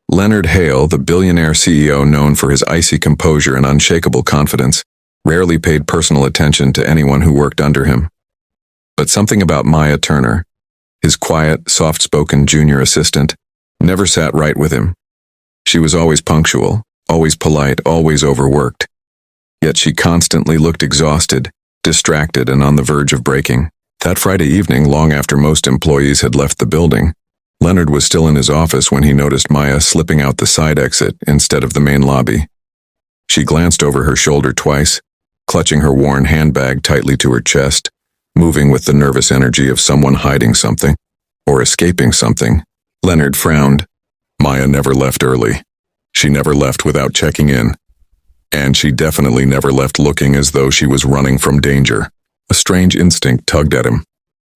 Leonard Hale, the billionaire CEO known for his icy composure and unshakable confidence, rarely paid personal attention to anyone who worked under him. But something about Maya Turner, his quiet, soft-spoken junior assistant, never sat right with him. She was always punctual, always polite, always overworked. Yet she constantly looked exhausted, distracted, and on the verge of breaking. That Friday evening, long after most employees had left the building, Leonard was still in his office when he noticed Maya slipping out the side exit instead of the main lobby. She glanced over her shoulder twice, clutching her worn handbag tightly to her chest, moving with the nervous energy of someone hiding something, or escaping something. Leonard frowned. Maya never left early. She never left without checking in. And she definitely never left looking as though she was running from danger. A strange instinct tugged at him,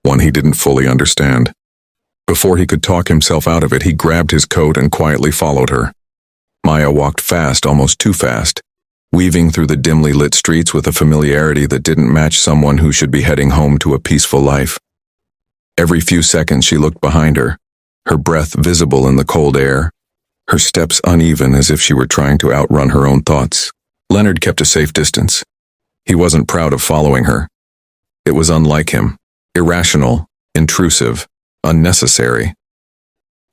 one he didn't fully understand. Before he could talk himself out of it, he grabbed his coat and quietly followed her. Maya walked fast, almost too fast, weaving through the dimly lit streets with a familiarity that didn't match someone who should be heading home to a peaceful life. Every few seconds she looked behind her, her breath visible in the cold air, her steps uneven as if she were trying to outrun her own thoughts. Leonard kept a safe distance. He wasn't proud of following her. It was unlike him, irrational, intrusive, unnecessary.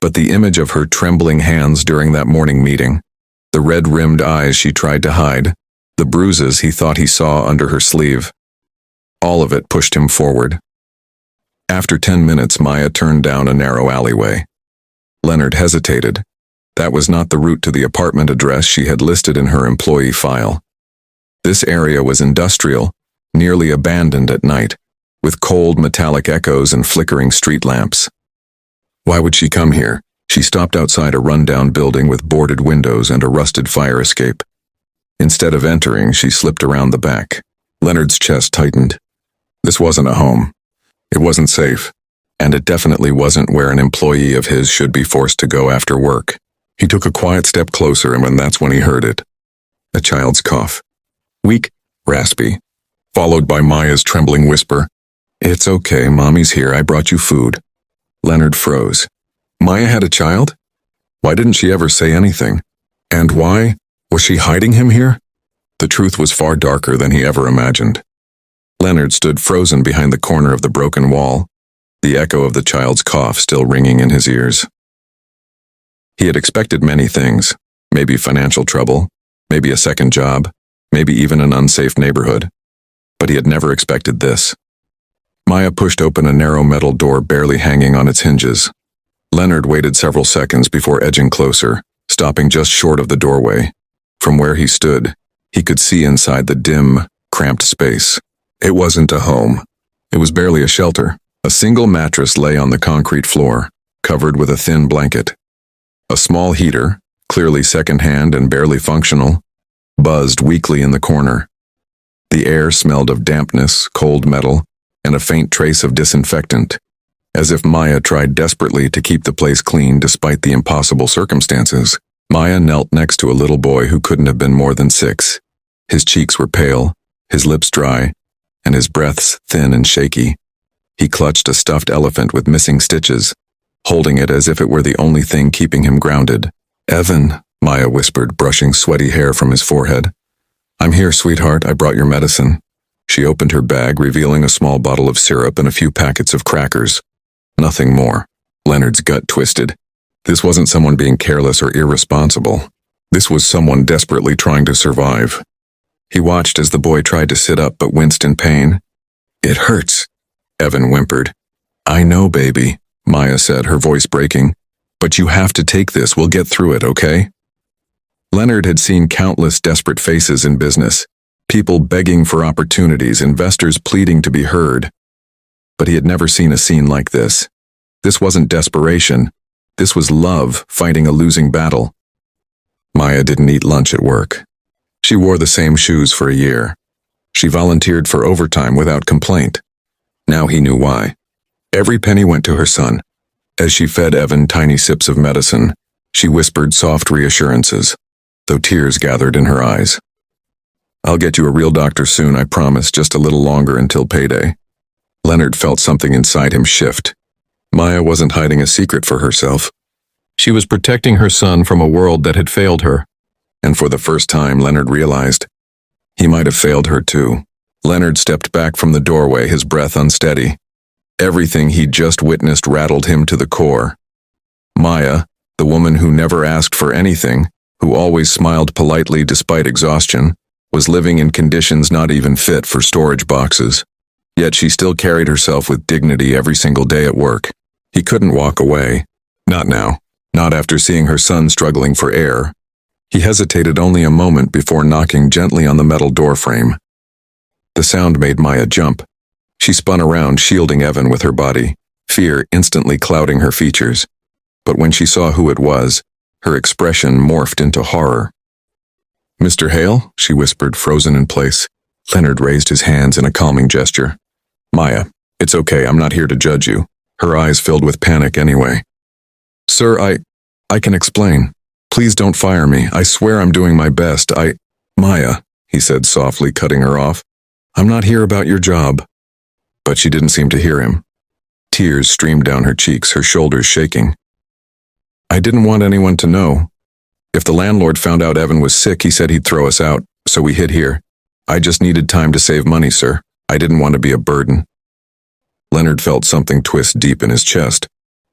But the image of her trembling hands during that morning meeting, the red-rimmed eyes she tried to hide, the bruises he thought he saw under her sleeve, all of it pushed him forward. After 10 minutes, Maya turned down a narrow alleyway. Leonard hesitated. That was not the route to the apartment address she had listed in her employee file. This area was industrial, nearly abandoned at night, with cold metallic echoes and flickering street lamps. Why would she come here? She stopped outside a rundown building with boarded windows and a rusted fire escape. Instead of entering, she slipped around the back. Leonard's chest tightened. This wasn't a home. It wasn't safe, and it definitely wasn't where an employee of his should be forced to go after work. He took a quiet step closer, and that's when he heard it. A child's cough. Weak, raspy, followed by Maya's trembling whisper, "It's okay, Mommy's here, I brought you food." Leonard froze. Maya had a child? Why didn't she ever say anything? And why? Was she hiding him here? The truth was far darker than he ever imagined. Leonard stood frozen behind the corner of the broken wall, the echo of the child's cough still ringing in his ears. He had expected many things, maybe financial trouble, maybe a second job, maybe even an unsafe neighborhood. But he had never expected this. Maya pushed open a narrow metal door barely hanging on its hinges. Leonard waited several seconds before edging closer, stopping just short of the doorway. From where he stood, he could see inside the dim, cramped space. It wasn't a home. It was barely a shelter. A single mattress lay on the concrete floor, covered with a thin blanket. A small heater, clearly secondhand and barely functional, buzzed weakly in the corner. The air smelled of dampness, cold metal, and a faint trace of disinfectant, as if Maya tried desperately to keep the place clean despite the impossible circumstances. Maya knelt next to a little boy who couldn't have been more than 6. His cheeks were pale, his lips dry, and his breaths thin and shaky. He clutched a stuffed elephant with missing stitches, holding it as if it were the only thing keeping him grounded. "Evan," Maya whispered, brushing sweaty hair from his forehead. "I'm here, sweetheart. I brought your medicine." She opened her bag, revealing a small bottle of syrup and a few packets of crackers. Nothing more. Leonard's gut twisted. This wasn't someone being careless or irresponsible. This was someone desperately trying to survive. He watched as the boy tried to sit up but winced in pain. "It hurts," Evan whimpered. "I know, baby," Maya said, her voice breaking. "But you have to take this. We'll get through it, okay?" Leonard had seen countless desperate faces in business, people begging for opportunities, investors pleading to be heard. But he had never seen a scene like this. This wasn't desperation. This was love fighting a losing battle. Maya didn't eat lunch at work. She wore the same shoes for a year. She volunteered for overtime without complaint. Now he knew why. Every penny went to her son. As she fed Evan tiny sips of medicine, she whispered soft reassurances, though tears gathered in her eyes. "I'll get you a real doctor soon, I promise, just a little longer until payday." Leonard felt something inside him shift. Maya wasn't hiding a secret for herself. She was protecting her son from a world that had failed her. And for the first time, Leonard realized he might have failed her too. Leonard stepped back from the doorway, his breath unsteady. Everything he'd just witnessed rattled him to the core. Maya, the woman who never asked for anything, who always smiled politely despite exhaustion, was living in conditions not even fit for storage boxes. Yet she still carried herself with dignity every single day at work. He couldn't walk away. Not now. Not after seeing her son struggling for air. He hesitated only a moment before knocking gently on the metal doorframe. The sound made Maya jump. She spun around, shielding Evan with her body, fear instantly clouding her features. But when she saw who it was, her expression morphed into horror. "Mr. Hale?" she whispered, frozen in place. Leonard raised his hands in a calming gesture. "Maya, it's okay, I'm not here to judge you." Her eyes filled with panic anyway. "Sir, I can explain. Please don't fire me. I swear I'm doing my best. Maya," he said softly, cutting her off. "I'm not here about your job." But she didn't seem to hear him. Tears streamed down her cheeks, her shoulders shaking. "I didn't want anyone to know. If the landlord found out Evan was sick, he said he'd throw us out, so we hid here. I just needed time to save money, sir. I didn't want to be a burden." Leonard felt something twist deep in his chest.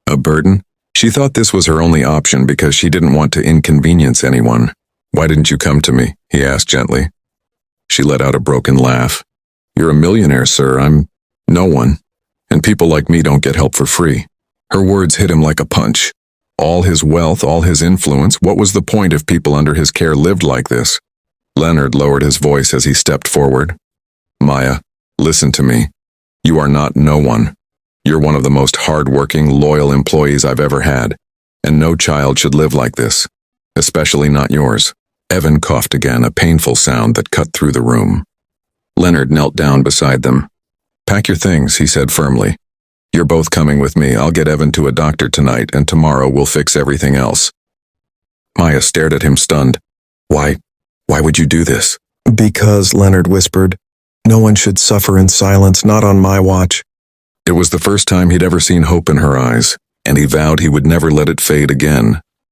A burden? She thought this was her only option because she didn't want to inconvenience anyone. "Why didn't you come to me?" he asked gently. She let out a broken laugh. "You're a millionaire, sir. I'm no one. And people like me don't get help for free." Her words hit him like a punch. All his wealth, all his influence, what was the point if people under his care lived like this? Leonard lowered his voice as he stepped forward. "Maya, listen to me. You are not no one. You're one of the most hardworking, loyal employees I've ever had, and no child should live like this, especially not yours." Evan coughed again, a painful sound that cut through the room. Leonard knelt down beside them. "Pack your things," he said firmly. "You're both coming with me. I'll get Evan to a doctor tonight, and tomorrow we'll fix everything else." Maya stared at him stunned. Why would you do this?" "Because," Leonard whispered, "no one should suffer in silence, not on my watch." It was the first time he'd ever seen hope in her eyes, and he vowed he would never let it fade again.